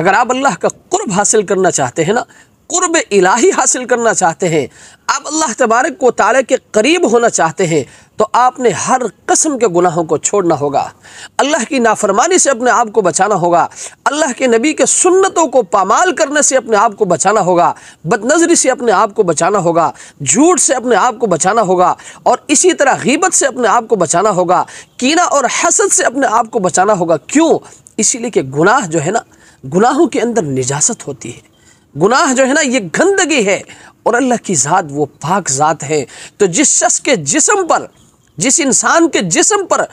اگر آپ اللہ کا قرب حاصل کرنا چاہتے ہیں نا، قرب الہی حاصل کرنا چاہتے ہیں، آپ اللہ تبارک و تعالیٰ کے قریب ہونا چاہتے ہیں، تو آپ نے ہر قسم کے گناہوں کو چھوڑنا ہوگا، اللہ کی نافرمانی سے اپنے آپ کو بچانا ہوگا، اللہ کے نبی کے سنتوں کو پامال کرنے سے اپنے آپ کو بچانا ہوگا، بد نظری سے اپنے آپ کو بچانا ہوگا، جھوٹ سے اپنے آپ کو بچانا ہوگا، اور اسی طرح غیبت سے اپنے آپ کو بچانا ہوگا، کینہ اور حسد سے اپنے آپ کو بچانا ہوگا۔ کیوں؟ اسی لیے کہ گناہ جو ہے نا، گناہوں کے اندر نجاست ہوتی ہے، گناہ جو ہے نا یہ گندگی ہے، اور اللہ کی ذات وہ پاک ذات ہے۔ تو جس شخص کے جسم پر، جس انسان کے جسم پر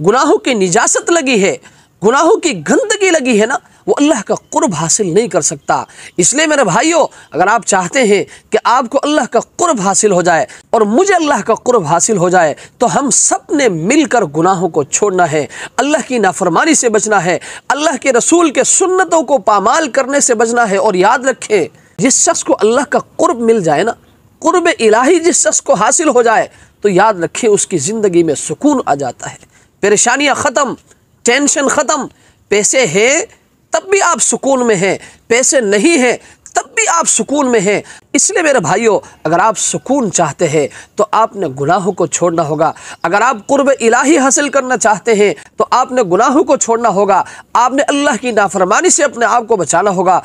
گناہوں کی نجاست لگی ہے، گناہوں کی گندگی لگی ہے نا، وہ اللہ کا قرب حاصل نہیں کر سکتا۔ اس لیے میرے بھائیوں، اگر آپ چاہتے ہیں کہ آپ کو اللہ کا قرب حاصل ہو جائے اور مجھے اللہ کا قرب حاصل ہو جائے، تو ہم سب نے مل کر گناہوں کو چھوڑنا ہے، اللہ کی نافرمانی سے بچنا ہے، اللہ کے رسول کے سنتوں کو پامال کرنے سے بچنا ہے۔ اور یاد رکھیں، جس شخص کو اللہ کا قرب مل جائے نا، قرب الہی جس شخص کو حاصل ہو جائے، تو یاد رکھیں اس کی زندگی میں سکون آ جاتا ہے، پریشانیاں ختم، ٹینشن ختم۔ پیسے ہیں تب بھی آپ سکون میں ہیں، پیسے نہیں ہیں تب بھی آپ سکون میں ہیں۔ اس لیے میرے بھائیوں، اگر آپ سکون چاہتے ہیں تو آپ نے گناہوں کو چھوڑنا ہوگا، اگر آپ قرب الہی حاصل کرنا چاہتے ہیں تو آپ نے گناہوں کو چھوڑنا ہوگا، آپ نے اللہ کی نافرمانی سے اپنے آپ کو بچانا ہوگا۔